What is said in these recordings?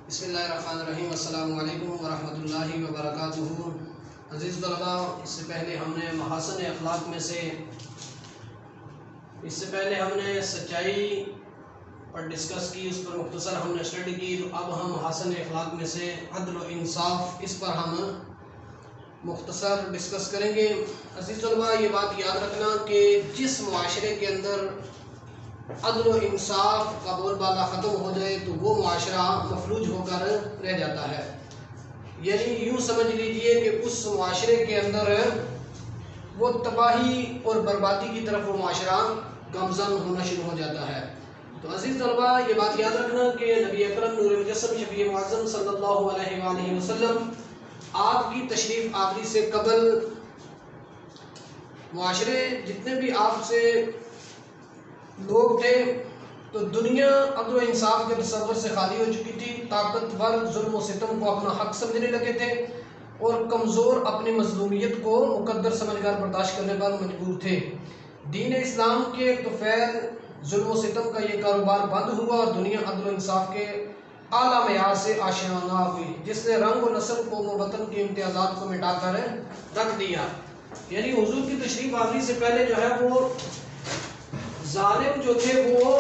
بسم اللہ الرحمن الرحیم۔ السلام علیکم ورحمۃ اللہ وبرکاتہ۔ عزیز طلباء، اس سے پہلے ہم نے سچائی پر ڈسکس کی، اس پر مختصر ہم نے اسٹڈی کی۔ تو اب ہم محاسن اخلاق میں سے عدل و انصاف، اس پر ہم مختصر ڈسکس کریں گے۔ عزیز طلباء، یہ بات یاد رکھنا کہ جس معاشرے کے اندر عدل و انصاف کا بول بالا ختم ہو جائے تو وہ معاشرہ مفلوج ہو کر رہ جاتا ہے۔ یعنی یوں سمجھ لیجئے کہ اس معاشرے کے اندر وہ تباہی اور بربادی کی طرف وہ معاشرہ گامزن ہونا شروع ہو جاتا ہے۔ تو عزیز طلباء، یہ بات یاد رکھنا کہ نبی اکرم نور مجسم شفیع معظم صلی اللہ علیہ وآلہ وسلم آپ کی تشریف آوری سے قبل معاشرے جتنے بھی آپ سے لوگ تھے تو دنیا عدل و انصاف کے تصور سے خالی ہو چکی تھی۔ طاقتور ظلم و ستم کو اپنا حق سمجھنے لگے تھے اور کمزور اپنی مظلومیت کو مقدر سمجھ کر برداشت کرنے پر مجبور تھے۔ دین اسلام کے طفیل ظلم و ستم کا یہ کاروبار بند ہوا اور دنیا عدل و انصاف کے اعلیٰ معیار سے آشنا ہوئی، جس نے رنگ و نسل کو وطن کے امتیازات کو مٹا کر رکھ دیا۔ یعنی حضور کی تشریف آوری سے پہلے جو ہے وہ ظالم جو تھے وہ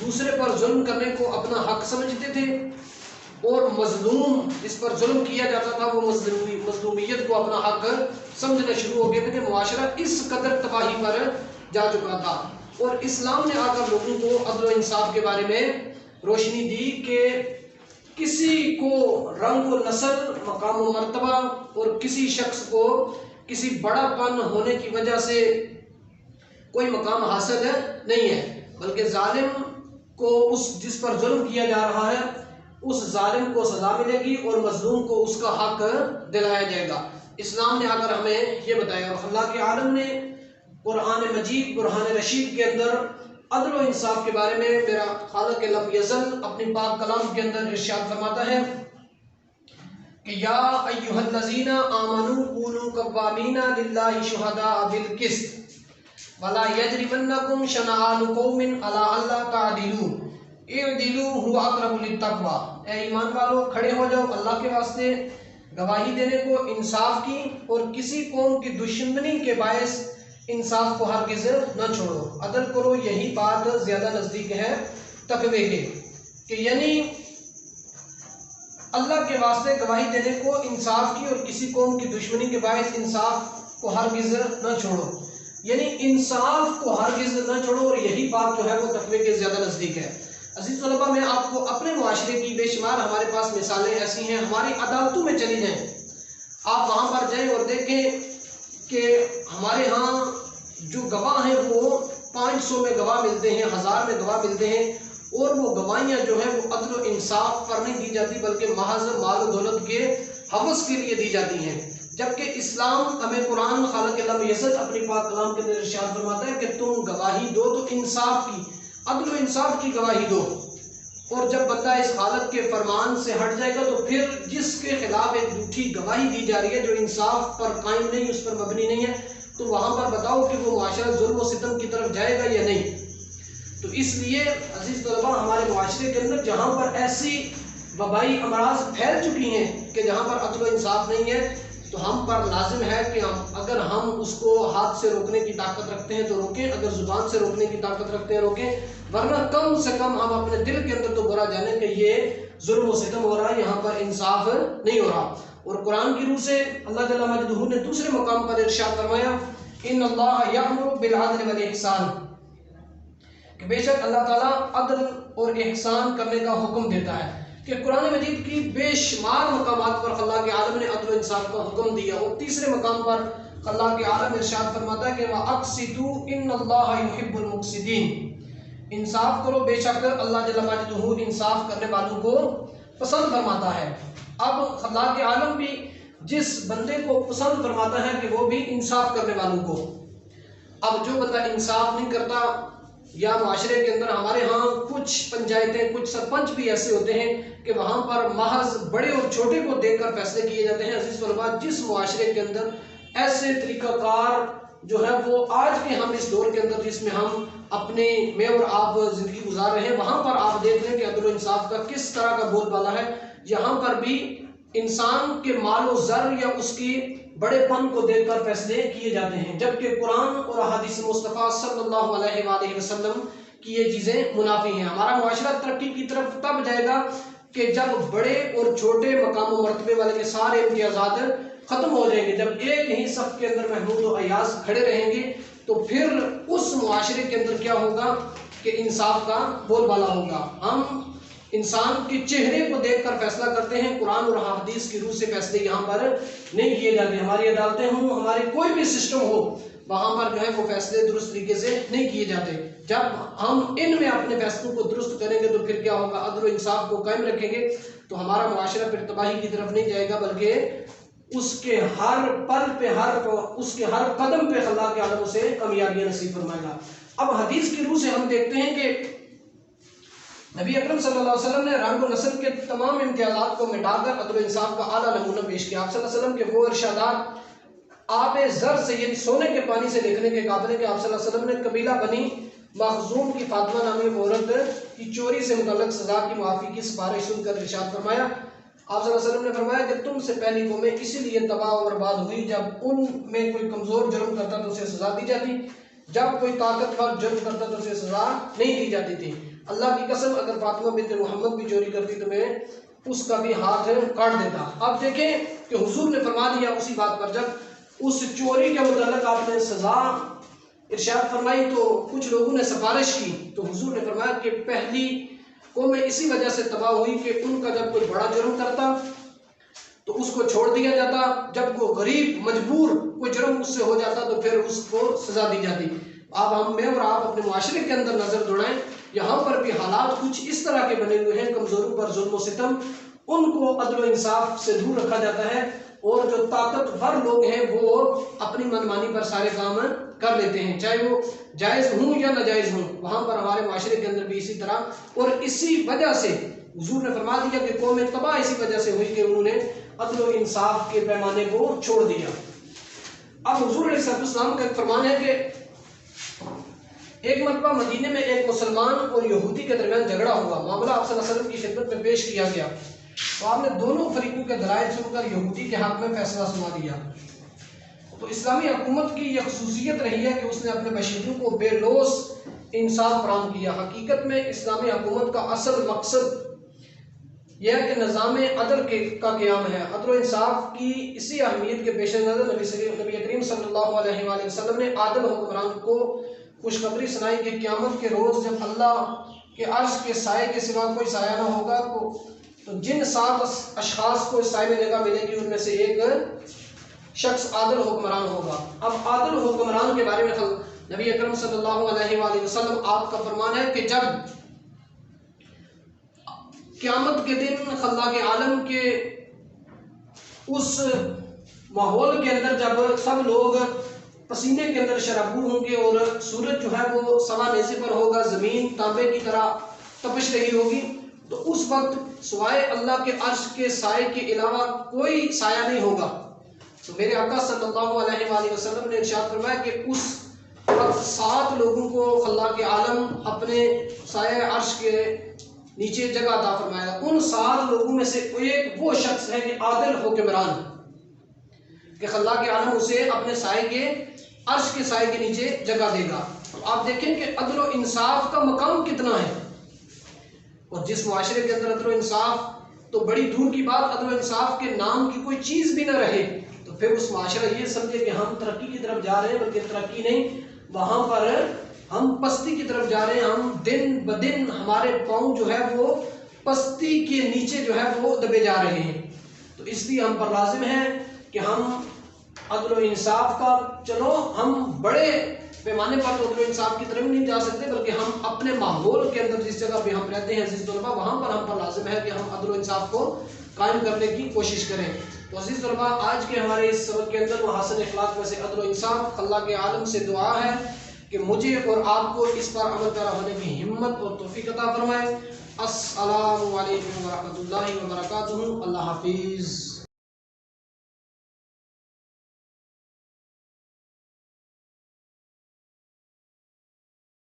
دوسرے پر ظلم کرنے کو اپنا حق سمجھتے تھے اور مظلوم جس پر ظلم کیا جاتا تھا وہ مظلومیت کو اپنا حق سمجھنا شروع ہو گئے تھے۔ معاشرہ اس قدر تباہی پر جا چکا تھا اور اسلام نے آ کر لوگوں کو عدل و انصاف کے بارے میں روشنی دی کہ کسی کو رنگ و نسل، مقام و مرتبہ اور کسی شخص کو کسی بڑا پن ہونے کی وجہ سے کوئی مقام حاصل نہیں ہے، بلکہ ظالم کو جس پر ظلم کیا جا رہا ہے اس ظالم کو سزا ملے گی اور مظلوم کو اس کا حق دلایا جائے گا۔ اسلام نے آ کر ہمیں یہ بتایا اور اللہ کے عالم نے قرآن مجید برہان رشید کے اندر عدل و انصاف کے بارے میں میرا خالق لم یزل اپنی پاک کلام کے اندر ارشاد فرماتا ہے کہ یا ایھا الذین آمنوا کونوا قوامین للہ شہداء بالقسط ولا یجرمنکم شنآن قوم علی الا تعدلوا اعدلوا هو اقرب للتقوی۔ اے ایمان والو، کھڑے ہو جاؤ اللہ کے واسطے گواہی دینے کو انصاف کی اور کسی قوم کی دشمنی کے باعث انصاف کو ہرگز نہ چھوڑو، عدل کرو، یہی بات زیادہ نزدیک ہے تقوی کے۔ کہ یعنی اللہ کے واسطے گواہی دینے کو انصاف کی اور کسی قوم کی دشمنی کے باعث انصاف کو ہرگز نہ چھوڑو، یعنی انصاف کو ہرگز نہ چھوڑو اور یہی بات جو ہے وہ تقوی کے زیادہ نزدیک ہے۔ عزیز طلباء، میں آپ کو اپنے معاشرے کی بے شمار ہمارے پاس مثالیں ایسی ہیں، ہماری عدالتوں میں چلی جائیں، آپ وہاں پر جائیں اور دیکھیں کہ ہمارے ہاں جو گواہ ہیں وہ 500 میں گواہ ملتے ہیں، 1000 میں گواہ ملتے ہیں، اور وہ گواہیاں جو ہیں وہ عدل و انصاف پر نہیں دی جاتی بلکہ محض مال و دولت کے ہوس کے لیے دی جاتی ہیں۔ جبکہ اسلام ہمیں قرآن خالق لم یزل اپنی پاک کلام کے اندر ارشاد فرماتا ہے کہ تم گواہی دو تو انصاف کی، عدل و انصاف کی گواہی دو، اور جب بندہ اس حالت کے فرمان سے ہٹ جائے گا تو پھر جس کے خلاف ایک جھوٹی گواہی دی جا رہی ہے جو انصاف پر قائم نہیں، اس پر مبنی نہیں ہے، تو وہاں پر بتاؤ کہ وہ معاشرہ ظلم و ستم کی طرف جائے گا یا نہیں۔ تو اس لیے عزیز طلباء، ہمارے معاشرے کے اندر جہاں پر ایسی وبائی امراض پھیل چکی ہیں کہ جہاں پر عدل و انصاف نہیں ہے تو ہم پر لازم ہے کہ اگر ہم اس کو ہاتھ سے روکنے کی طاقت رکھتے ہیں تو روکیں، اگر زبان سے روکنے کی طاقت رکھتے ہیں روکیں، ورنہ کم سے کم ہم اپنے دل کے اندر تو برا جانیں کہ یہ ظلم و ستم ہو رہا ہے، یہاں پر انصاف نہیں ہو رہا۔ اور قرآن کی روح سے اللہ جل مجدہ نے دوسرے مقام پر ارشاد فرمایا ان اللہ یأمر بالعدل والاحسان، کہ بے شک اللہ تعالیٰ عدل اور احسان کرنے کا حکم دیتا ہے۔ کہ قرآن مجید کی بے شمار مقامات پر اللہ کے عالم نے عدل و انصاف کا حکم دیا، اور تیسرے مقام پر اللہ کے عالم ارشاد فرماتا ہے کہ وَأَقْسِطُوا إِنَّ اللَّهَ يُحِبُّ الْمُقْسِطِينَ، انصاف کرو، بے شک اللہ جل مجدہ انصاف کرنے والوں کو پسند فرماتا ہے۔ اب اللہ کے عالم بھی جس بندے کو پسند فرماتا ہے کہ وہ بھی انصاف کرنے والوں کو، اب جو بندہ انصاف نہیں کرتا، یا معاشرے کے اندر ہمارے ہاں کچھ پنچایتیں، کچھ سرپنچ بھی ایسے ہوتے ہیں کہ وہاں پر محض بڑے اور چھوٹے کو دیکھ کر فیصلے کیے جاتے ہیں۔ عزیز طلباء، جس معاشرے کے اندر ایسے طریقہ کار جو ہے وہ آج کے ہم اس دور کے اندر جس میں ہم اپنے میں اور آپ زندگی گزار رہے ہیں وہاں پر آپ دیکھ لیں کہ عدل و انصاف کا کس طرح کا بول بالا ہے. یہاں پر بھی انسان کے مال و زر یا اس کی بڑے پن کو دیکھ کر فیصلے کیے جاتے ہیں، جبکہ قرآن اور احادیث مصطفیٰ صلی اللہ علیہ وآلہ وسلم کی یہ چیزیں منافی ہیں. ہمارا معاشرہ ترقی کی طرف تب جائے گا کہ جب بڑے اور چھوٹے مقام و مرتبے والے کے سارے امتیازات ختم ہو جائیں گے. جب ایک ہی صف کے اندر محمود و ایاز کھڑے رہیں گے تو پھر اس معاشرے کے اندر کیا ہوگا کہ انصاف کا بول بالا ہوگا. ہم انسان کے چہرے کو دیکھ کر فیصلہ کرتے ہیں، قرآن اور حدیث کی روح سے فیصلے یہاں پر نہیں کیے جاتے. ہماری عدالتیں ہوں، ہماری کوئی بھی سسٹم ہو، وہاں پر جو ہے وہ فیصلے درست طریقے سے نہیں کیے جاتے. جب ہم ان میں اپنے فیصلوں کو درست کریں گے تو پھر کیا ہوگا، عدل و انصاف کو قائم رکھیں گے تو ہمارا معاشرہ پھر تباہی کی طرف نہیں جائے گا، بلکہ اس کے ہر پل پہ اس کے ہر قدم پہ اللہ کے عالم اسے کامیابیاں نصیب فرمائے گا. اب حدیث کی روح سے ہم دیکھتے ہیں کہ نبی اکرم صلی اللہ علیہ وسلم نے رنگ و نسل کے تمام امتیازات کو مٹا کر عدل و انصاف کا اعلیٰ نمونہ پیش کیا. آپ صلی اللہ علیہ وسلم کے وہ ارشادات آب زر سے یعنی سونے کے پانی سے لکھنے کے قابل ہے کہ آپ صلی اللہ علیہ وسلم نے قبیلہ بنی مخزوم کی فاطمہ نامی عورت کی چوری سے متعلق سزا کی معافی کی سفارش سن کر ارشاد فرمایا. آپ صلی اللہ علیہ وسلم نے فرمایا کہ تم سے پہلی قومیں اسی لیے تباہ و برباد ہوئی جب ان میں کوئی کمزور جرم کرتا تو اسے سزا دی جاتی، جب کوئی طاقتور جرم کرتا تو اسے سزا نہیں دی جاتی تھی. اللہ کی قسم اگر فاطمہ بنت محمد بھی چوری کرتی تو میں اس کا بھی ہاتھ کاٹ دیتا. اب دیکھیں کہ حضور نے فرما دیا اسی بات پر. جب اس چوری کے متعلق آپ نے سزا ارشاد فرمائی تو کچھ لوگوں نے سفارش کی تو حضور نے فرمایا کہ پہلی قومیں اسی وجہ سے تباہ ہوئی کہ ان کا جب کوئی بڑا جرم کرتا تو اس کو چھوڑ دیا جاتا، جب کوئی غریب مجبور کوئی جرم اس سے ہو جاتا تو پھر اس کو سزا دی جاتی. اب ہم میں اور آپ اپنے معاشرے کے اندر نظر دوڑائیں، یہاں پر بھی حالات کچھ اس طرح کے بنے ہوئے ہیں. کمزوروں پر ظلم و ستم، ان کو عدل و انصاف سے دور رکھا جاتا ہے، اور جو طاقتور لوگ ہیں وہ اپنی منمانی پر سارے کام کر لیتے ہیں، چاہے وہ جائز ہوں یا ناجائز ہوں. وہاں پر ہمارے معاشرے کے اندر بھی اسی طرح، اور اسی وجہ سے حضور نے فرما دیا کہ قومیں تباہ اسی وجہ سے ہوئی کہ انہوں نے عدل و انصاف کے پیمانے کو چھوڑ دیا. اب حضور علیہ السلام کا ایک فرمان ہے کہ ایک مرتبہ مدینے میں ایک مسلمان اور یہودی کے درمیان جھگڑا ہوا. معاملہ آپ صلی اللہ علیہ وسلم کی خدمت میں پیش کیا گیا تو آپ نے دونوں فریقوں کے دلائل سن کر یہودی کے حق میں فیصلہ سنا دیا. تو اسلامی حکومت کی یہ خصوصیت رہی ہے کہ اس نے اپنے باشندوں کو بے لوث انصاف فراہم کیا. حقیقت میں اسلامی حکومت کا اصل مقصد یہ ہے کہ نظام عدل کا قیام ہے. عدل و انصاف کی اسی اہمیت کے پیش نظر نبی کریم صلی اللہ علیہ وآلہ وسلم نے عادل حکمران کو خوشخبری سنائی کہ قیامت کے روز جب اللہ کے عرش کے سائے کے سوا کوئی سایہ نہ ہوگا تو جن 7 اشخاص کو اس سائے میں جگہ ملے گی ان میں سے ایک شخص عادل حکمران ہوگا. اب عادل حکمران کے بارے میں نبی اکرم صلی اللہ علیہ وآلہ وسلم آپ کا فرمان ہے کہ جب قیامت کے دن خلا کے عالم کے اس ماحول کے اندر جب سب لوگ پسینے کے اندر شرابور ہوں گے اور سورج جو ہے وہ سوا نیزے پر ہوگا، زمین تانبے کی طرح تپش رہی ہوگی، تو اس وقت سوائے اللہ کے عرش کے سائے کے علاوہ کوئی سایہ نہیں ہوگا. تو میرے آقا صلی اللہ علیہ وآلہ وسلم نے ارشاد فرمایا کہ اس وقت 7 لوگوں کو اللہ کے عالم اپنے سایہ عرش کے نیچے جگہ عطا فرمائے گا. ان 7 لوگوں میں سے ایک وہ شخص ہے کہ عادل حکمران، کہ اللہ کے عالم اسے اپنے سائے کے عرش کے سائے کے نیچے جگہ دے گا. تو آپ دیکھیں کہ عدل و انصاف کا مقام کتنا ہے، اور جس معاشرے کے اندر عدل و انصاف تو بڑی دور کی بات، عدل و انصاف کے نام کی کوئی چیز بھی نہ رہے تو پھر اس معاشرہ یہ سمجھے کہ ہم ترقی کی طرف جا رہے ہیں، بلکہ ترقی نہیں، وہاں پر ہم پستی کی طرف جا رہے ہیں. ہم دن بدن ہمارے پاؤں جو ہے وہ پستی کے نیچے جو ہے وہ دبے جا رہے ہیں. تو اس لیے ہم پر لازم ہے کہ ہم عدل و انصاف کا، چلو ہم بڑے پیمانے پر تو عدل و انصاف کی طرف نہیں جا سکتے، بلکہ ہم اپنے ماحول کے اندر جس جگہ پہ ہم رہتے ہیں عزیز طلباء، وہاں پر ہم پر لازم ہے کہ ہم عدل و انصاف کو قائم کرنے کی کوشش کریں. تو عزیز طلباء، آج کے ہمارے اس سبق کے اندر محاسن اخلاق میں سے عدل و انصاف، اللہ کے عالم سے دعا ہے کہ مجھے اور آپ کو اس پر عمل پیرا ہونے کی ہمت اور توفیق عطا فرمائے. السلام علیکم ورحمۃ اللہ وبرکاتہ. اللہ حافظ.